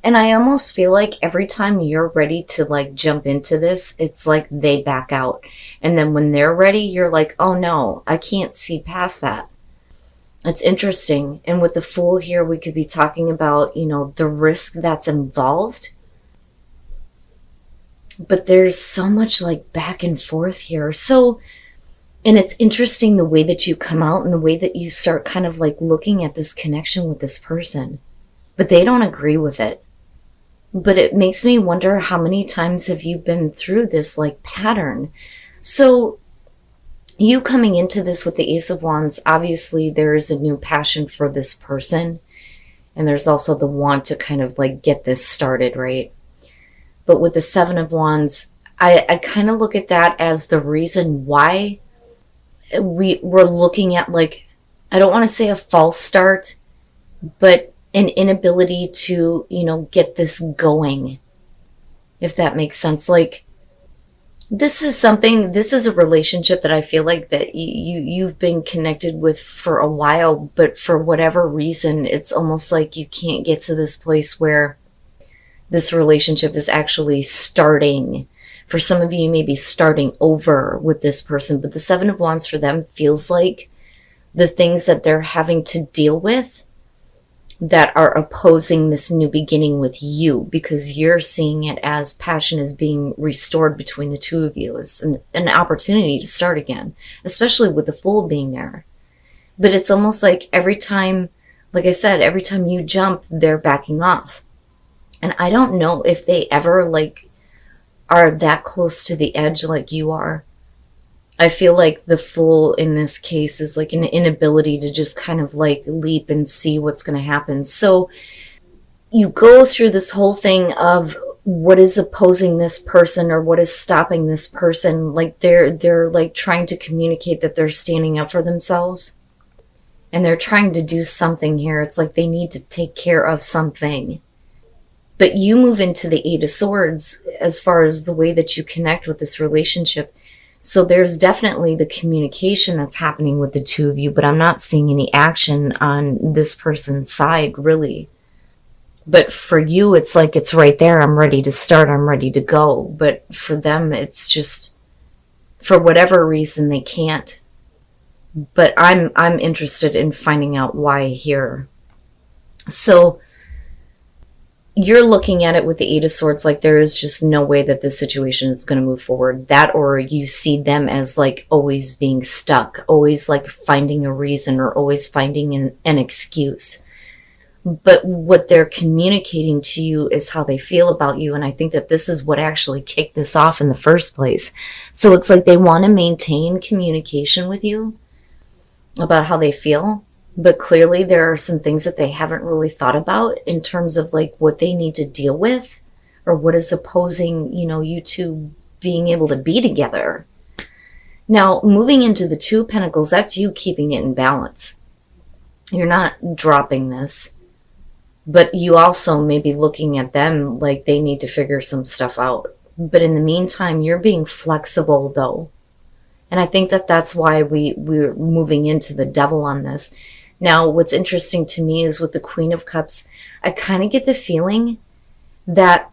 And I almost feel like every time you're ready to like jump into this, it's like they back out. And then when they're ready, you're like, oh no, I can't see past that. It's interesting. And with the Fool here, we could be talking about, you know, the risk that's involved. But there's so much like back and forth here. So, and it's interesting the way that you come out and the way that you start kind of like looking at this connection with this person. But they don't agree with it. But it makes me wonder, how many times have you been through this like pattern? So you coming into this with the Ace of Wands, obviously there is a new passion for this person. And there's also the want to kind of like get this started, right? But with the Seven of Wands, I kind of look at that as the reason why we're looking at, like, I don't want to say a false start, but an inability to, you know, get this going, if that makes sense. Like, this is a relationship that I feel like that you've been connected with for a while, but for whatever reason, it's almost like you can't get to this place where this relationship is actually starting. For some of you, you may be starting over with this person, but the Seven of Wands for them feels like the things that they're having to deal with that are opposing this new beginning with you, because you're seeing it as passion is being restored between the two of you, as an opportunity to start again, especially with the Fool being there. But it's almost like every time, like I said, every time you jump, they're backing off. And I don't know if they ever like are that close to the edge like you are. I feel like the Fool in this case is like an inability to just kind of like leap and see what's going to happen. So you go through this whole thing of what is opposing this person or what is stopping this person. Like they're like trying to communicate that they're standing up for themselves and they're trying to do something here. It's like they need to take care of something. But you move into the Eight of Swords as far as the way that you connect with this relationship. So there's definitely the communication that's happening with the two of you, but I'm not seeing any action on this person's side, really. But for you, it's like it's right there. I'm ready to start. I'm ready to go. But for them, it's just, for whatever reason, they can't. But I'm interested in finding out why here. So you're looking at it with the Eight of Swords like there is just no way that this situation is going to move forward. That, or you see them as like always being stuck, always like finding a reason or always finding an excuse. But what they're communicating to you is how they feel about you. And I think that this is what actually kicked this off in the first place. So it's like they want to maintain communication with you about how they feel. But clearly there are some things that they haven't really thought about in terms of like what they need to deal with or what is opposing, you know, you two being able to be together. Now, moving into the Two of Pentacles, that's you keeping it in balance. You're not dropping this, but you also may be looking at them like they need to figure some stuff out. But in the meantime, you're being flexible though. And I think that that's why we're moving into the Devil on this. Now, what's interesting to me is with the Queen of Cups, I kind of get the feeling that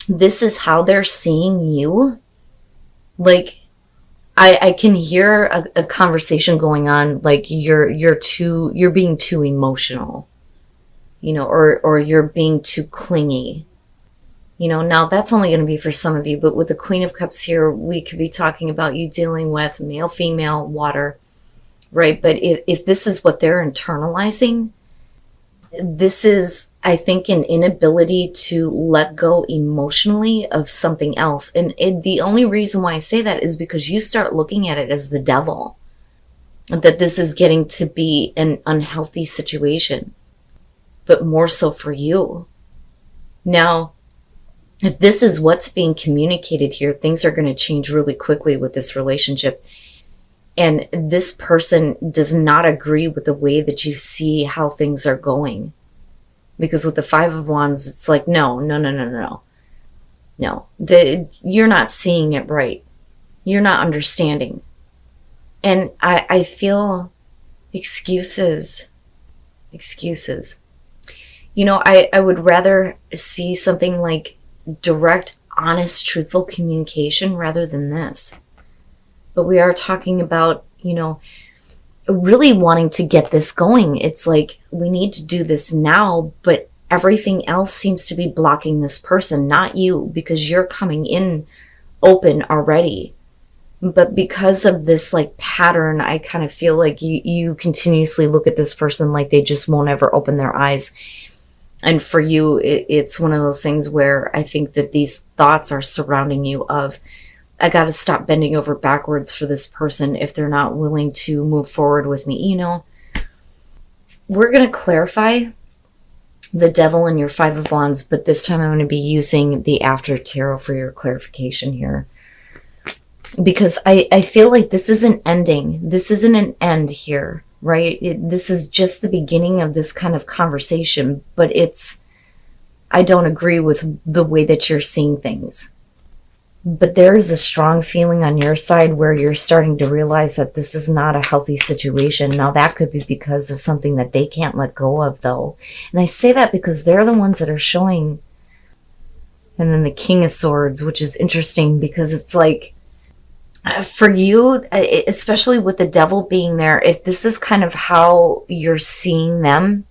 this is how they're seeing you. Like, I can hear a conversation going on, like you're being too emotional, you know, or you're being too clingy. You know, now that's only going to be for some of you, but with the Queen of Cups here, we could be talking about you dealing with male, female, water, right? But if this is what they're internalizing, this is, I think, an inability to let go emotionally of something else. And the only reason why I say that is because you start looking at it as the devil, that this is getting to be an unhealthy situation, but more so for you. Now, if this is what's being communicated here, things are going to change really quickly with this relationship. And this person does not agree with the way that you see how things are going. Because with the Five of Wands, it's like, no. You're not seeing it right. You're not understanding. And I feel excuses. I would rather see something like direct, honest, truthful communication rather than this. But we are talking about, really wanting to get this going. It's like, we need to do this now, but everything else seems to be blocking this person, not you, because you're coming in open already. But because of this like pattern, I kind of feel like you continuously look at this person like they just won't ever open their eyes. And for you, it's one of those things where I think that these thoughts are surrounding you of, I got to stop bending over backwards for this person if they're not willing to move forward with me. We're going to clarify the Devil and your Five of Wands, but this time I'm going to be using the After Tarot for your clarification here. Because I feel like this is an ending. This isn't an end here, right? This is just the beginning of this kind of conversation, but I don't agree with the way that you're seeing things. But there is a strong feeling on your side where you're starting to realize that this is not a healthy situation. Now, that could be because of something that they can't let go of, though. And I say that because they're the ones that are showing. And then the King of Swords, which is interesting because it's like, for you, especially with the Devil being there, if this is kind of how you're seeing them,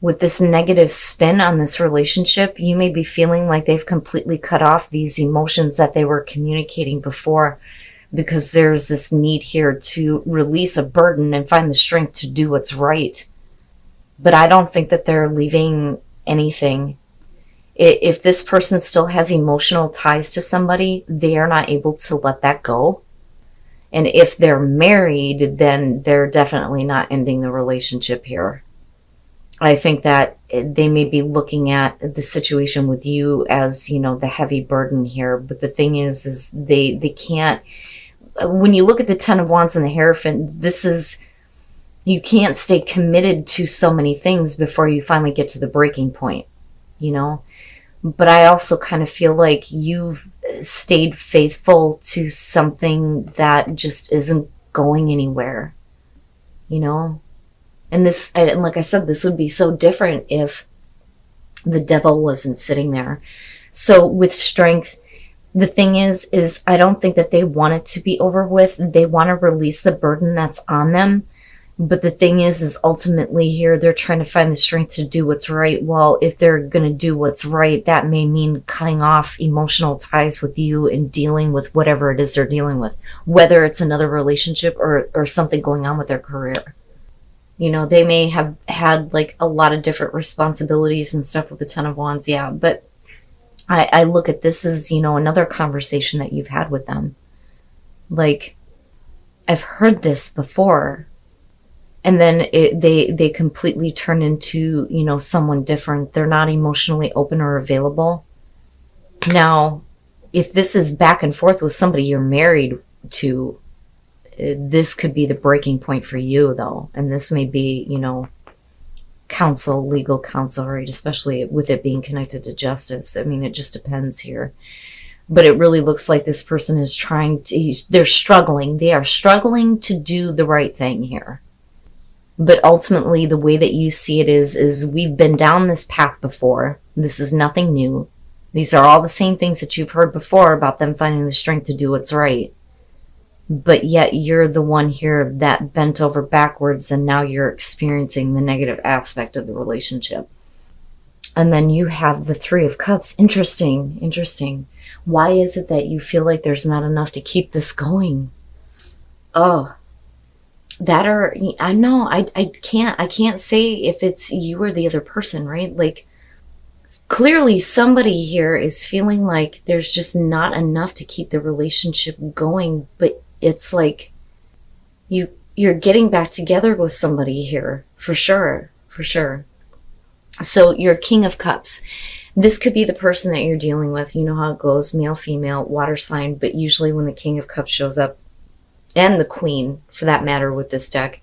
with this negative spin on this relationship, you may be feeling like they've completely cut off these emotions that they were communicating before, because there's this need here to release a burden and find the strength to do what's right. But I don't think that they're leaving anything. If this person still has emotional ties to somebody, they are not able to let that go. And if they're married, then they're definitely not ending the relationship here. I think that they may be looking at the situation with you as, the heavy burden here. But the thing is they can't, when you look at the Ten of Wands and the Hierophant, you can't stay committed to so many things before you finally get to the breaking point, But I also kind of feel like you've stayed faithful to something that just isn't going anywhere, And like I said, this would be so different if the Devil wasn't sitting there. So with Strength, the thing is I don't think that they want it to be over with. They want to release the burden that's on them. But the thing is ultimately here, they're trying to find the strength to do what's right. Well, if they're going to do what's right, that may mean cutting off emotional ties with you and dealing with whatever it is they're dealing with, whether it's another relationship or something going on with their career. They may have had like a lot of different responsibilities and stuff with the Ten of Wands. Yeah. But I look at this as, another conversation that you've had with them. Like, I've heard this before. And then they completely turn into, someone different. They're not emotionally open or available. Now, if this is back and forth with somebody you're married to, this could be the breaking point for you, though. And this may be, legal counsel, right? Especially with it being connected to justice. I mean, it just depends here. But it really looks like this person is they're struggling. They are struggling to do the right thing here. But ultimately, the way that you see it is we've been down this path before. This is nothing new. These are all the same things that you've heard before about them finding the strength to do what's right. But yet you're the one here that bent over backwards, and now you're experiencing the negative aspect of the relationship. And then you have the Three of Cups. Interesting. Why is it that you feel like there's not enough to keep this going? Oh. I can't say if it's you or the other person, right? Like, clearly somebody here is feeling like there's just not enough to keep the relationship going, but it's like you're getting back together with somebody here, for sure. So you're King of Cups. This could be the person that you're dealing with. You know how it goes, male, female, water sign, but usually when the King of Cups shows up, and the Queen, for that matter, with this deck,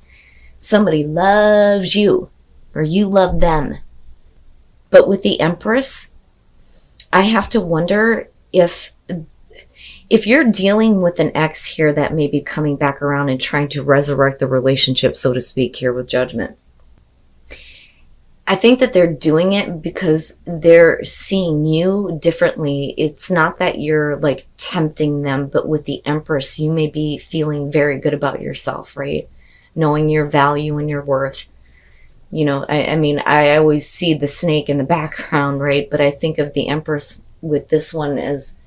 somebody loves you, or you love them. But with the Empress, I have to wonder if you're dealing with an ex here that may be coming back around and trying to resurrect the relationship, so to speak, here with Judgment. I think that they're doing it because they're seeing you differently. It's not that you're like tempting them, but with the Empress, you may be feeling very good about yourself, right? Knowing your value and your worth. You know, I mean, I always see the snake in the background, right? But I think of the Empress with this one as,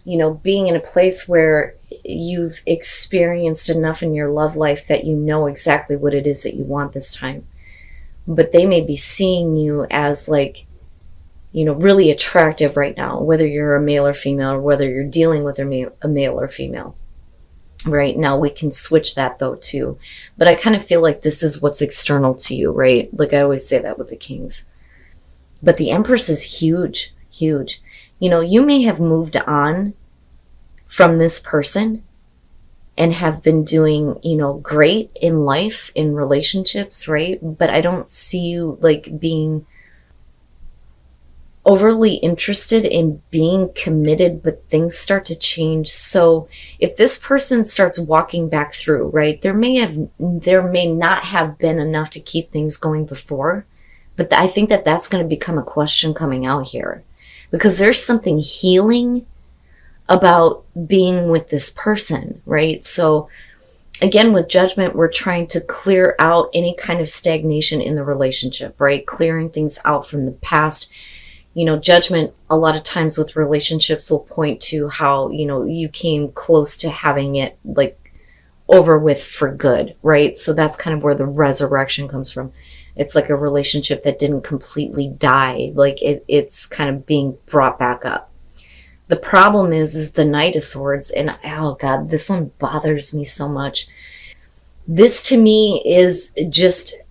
you know, being in a place where you've experienced enough in your love life that you know exactly what it is that you want this time. But they may be seeing you as like, you know, really attractive right now, whether you're a male or female, or whether you're dealing with a male or female. Right now we can switch that though too. But I kind of feel like this is what's external to you, right? Like I always say that with the Kings. But the Empress is huge, huge. You know, you may have moved on from this person and have been doing, you know, great in life, in relationships, right? But I don't see you like being overly interested in being committed, but things start to change. So if this person starts walking back through, right, there may not have been enough to keep things going before, but I think that that's going to become a question coming out here, because there's something healing about being with this person, right? So again, with Judgment, we're trying to clear out any kind of stagnation in the relationship, right? Clearing things out from the past. You know, Judgment, a lot of times with relationships, will point to how, you know, you came close to having it like over with for good, right? So that's kind of where the resurrection comes from. It's like a relationship that didn't completely die. Like it's kind of being brought back up. The problem is the Knight of Swords. And oh God, this one bothers me so much. This to me is just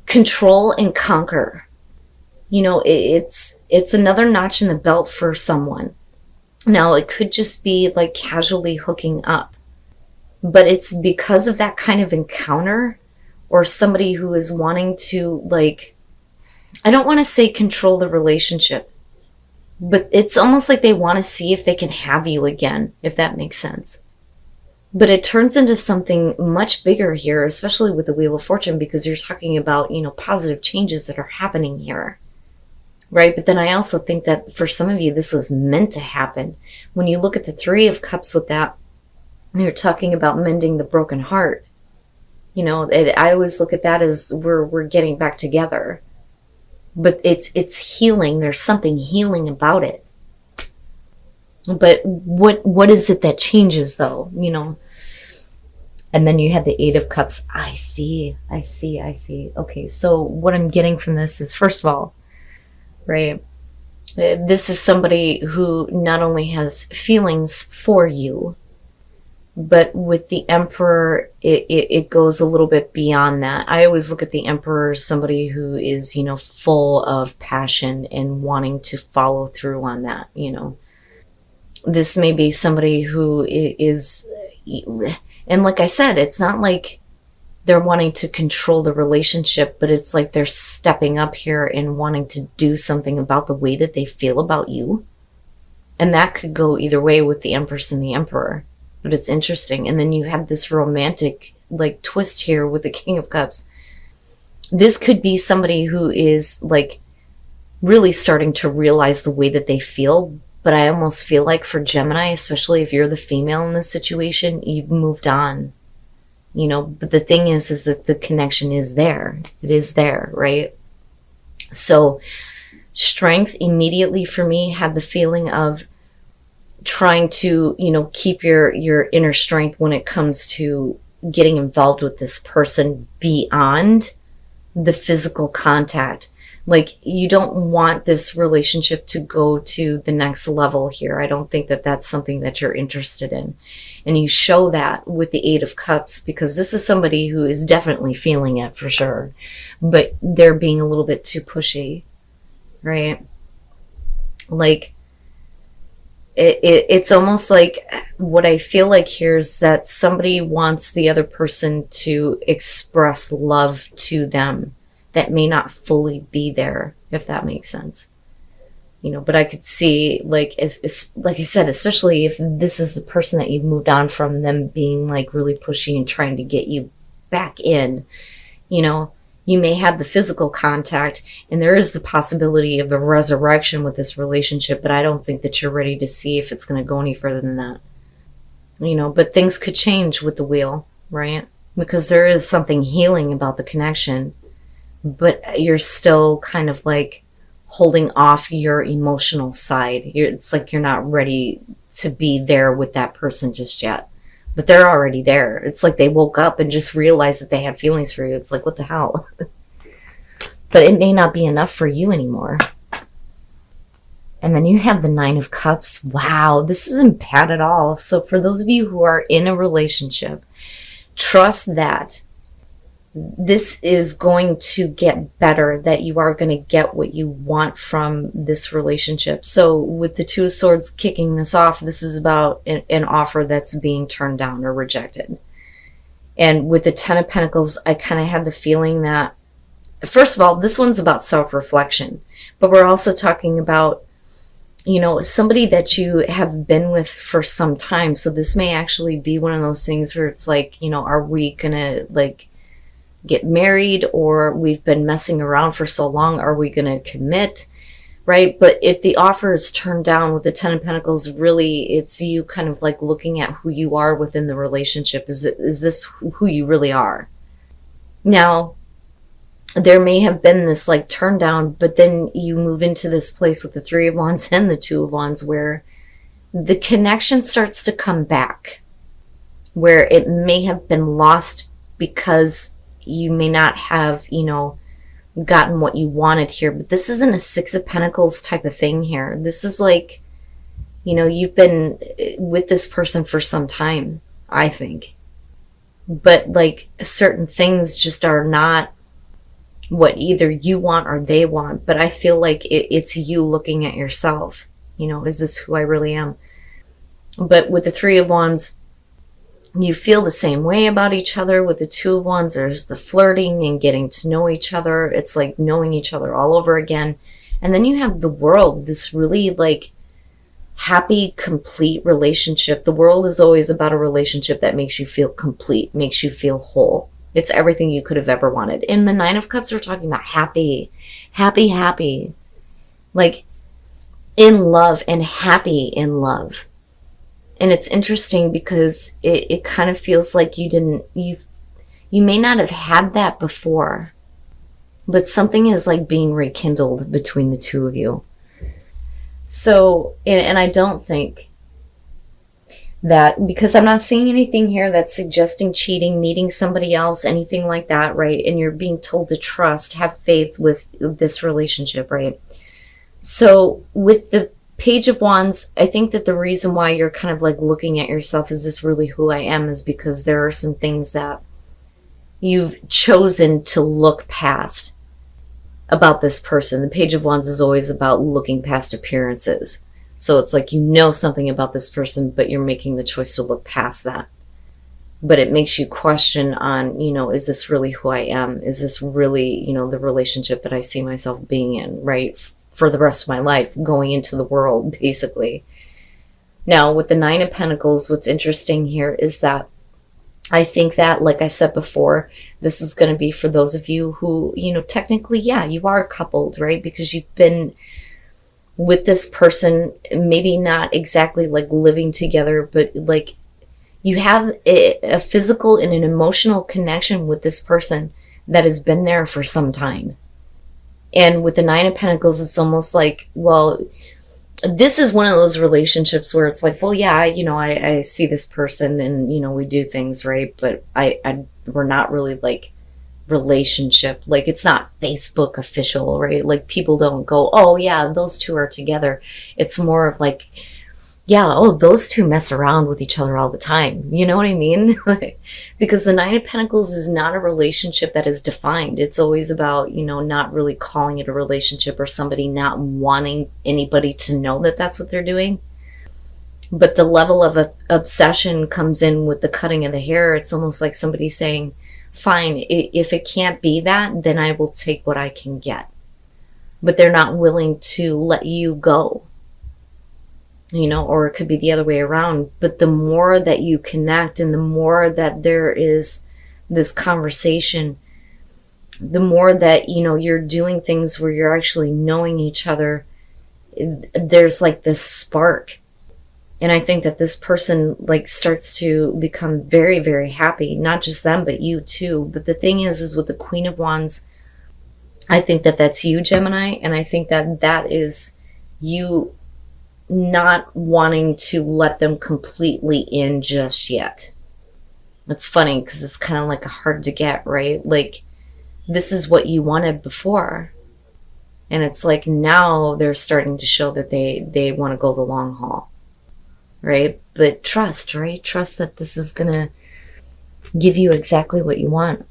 control and conquer. You know, it's another notch in the belt for someone. Now, it could just be like casually hooking up, but it's because of that kind of encounter, or somebody who is wanting to, like, I don't want to say control the relationship, but it's almost like they want to see if they can have you again, if that makes sense. But it turns into something much bigger here, especially with the Wheel of Fortune, because you're talking about, you know, positive changes that are happening here. Right? But then I also think that for some of you, this was meant to happen. When you look at the Three of Cups with that, you're talking about mending the broken heart. You know, I always look at that as we're getting back together. But it's healing. There's something healing about it. But what is it that changes though? You know? And then you have the Eight of Cups. I see. Okay, so what I'm getting from this is, first of all, right, this is somebody who not only has feelings for you, but with the Emperor, it goes a little bit beyond that. I always look at the Emperor as somebody who is, you know, full of passion and wanting to follow through on that, you know. This may be somebody who is, and like I said, it's not like they're wanting to control the relationship, but it's like they're stepping up here and wanting to do something about the way that they feel about you. And that could go either way with the Empress and the Emperor. But it's interesting. And then you have this romantic like twist here with the King of Cups. This could be somebody who is like really starting to realize the way that they feel. But I almost feel like for Gemini, especially if you're the female in this situation, you've moved on. You know, but the thing is that the connection is there. It is there, right? So Strength immediately for me had the feeling of trying to, you know, keep your inner strength when it comes to getting involved with this person beyond the physical contact. Like, you don't want this relationship to go to the next level here. I don't think that that's something that you're interested in. And you show that with the Eight of Cups, because this is somebody who is definitely feeling it for sure. But they're being a little bit too pushy, right? Like, it's almost like what I feel like here is that somebody wants the other person to express love to them that may not fully be there, if that makes sense. You know, but I could see, like, like I said, especially if this is the person that you've moved on from, them being like really pushy and trying to get you back in, you know, You may have the physical contact, and there is the possibility of a resurrection with this relationship, but I don't think that you're ready to see if it's going to go any further than that. You know, but things could change with the wheel, right? Because there is something healing about the connection, but you're still kind of like holding off your emotional side. It's like you're not ready to be there with that person just yet. But they're already there. It's like they woke up and just realized that they had feelings for you. It's like, what the hell? But it may not be enough for you anymore. And then you have the Nine of Cups. Wow, this isn't bad at all. So for those of you who are in a relationship, trust that this is going to get better, that you are going to get what you want from this relationship. So with the Two of Swords kicking this off, this is about an offer that's being turned down or rejected. And with the Ten of Pentacles, I kind of had the feeling that, first of all, this one's about self-reflection, but we're also talking about, you know, somebody that you have been with for some time. So this may actually be one of those things where it's like, you know, are we gonna like get married, or we've been messing around for so long, are we gonna commit, right? But if the offer is turned down with the Ten of Pentacles, really it's you kind of like looking at who you are within the relationship. Is this who you really are? Now, there may have been this like turn down, but then you move into this place with the Three of Wands and the Two of Wands where the connection starts to come back, where it may have been lost because you may not have, you know, gotten what you wanted here. But this isn't a Six of Pentacles type of thing here. This is like, you know, you've been with this person for some time, I think. But like certain things just are not what either you want or they want. But I feel like it's you looking at yourself. You know, is this who I really am? But with the Three of Wands, you feel the same way about each other. With the Two of Wands, there's the flirting and getting to know each other. It's like knowing each other all over again. And then you have the World, this really like happy, complete relationship. The World is always about a relationship that makes you feel complete, makes you feel whole. It's everything you could have ever wanted. In the Nine of Cups, we're talking about happy, happy, happy. Like in love and happy in love. And it's interesting because it kind of feels like you may not have had that before, but something is like being rekindled between the two of you. So, and I don't think that, because I'm not seeing anything here that's suggesting cheating, meeting somebody else, anything like that, right? And you're being told to trust, have faith with this relationship, right? So with the Page of Wands, I think that the reason why you're kind of like looking at yourself, is this really who I am, is because there are some things that you've chosen to look past about this person. The Page of Wands is always about looking past appearances. So it's like you know something about this person, but you're making the choice to look past that. But it makes you question on, you know, is this really who I am? Is this really, you know, the relationship that I see myself being in, right? For the rest of my life, going into the world, basically. Now, with the Nine of Pentacles, what's interesting here is that I think that, like I said before, this is going to be for those of you who, you know, technically, yeah, you are coupled, right? Because you've been with this person, maybe not exactly like living together, but like you have a physical and an emotional connection with this person that has been there for some time. And with the Nine of Pentacles, it's almost like, well, this is one of those relationships where it's like, well, yeah, you know, I see this person and, you know, we do things, right? But we're not really like relationship. Like it's not Facebook official, right? Like people don't go, oh yeah, those two are together. It's more of like, yeah, oh, those two mess around with each other all the time. You know what I mean? Because the Nine of Pentacles is not a relationship that is defined. It's always about, you know, not really calling it a relationship, or somebody not wanting anybody to know that that's what they're doing. But the level of obsession comes in with the cutting of the hair. It's almost like somebody saying, fine, if it can't be that, then I will take what I can get. But they're not willing to let you go. You know, or it could be the other way around. But the more that you connect and the more that there is this conversation, the more that, you know, you're doing things where you're actually knowing each other, there's like this spark. And I think that this person like starts to become very, very happy. Not just them, but you too. But the thing is with the Queen of Wands, I think that that's you, Gemini. And I think that that is you not wanting to let them completely in just yet. It's funny because it's kind of like hard to get, right? Like, this is what you wanted before. And it's like now they're starting to show that they want to go the long haul. Right? But trust, right? Trust that this is going to give you exactly what you want.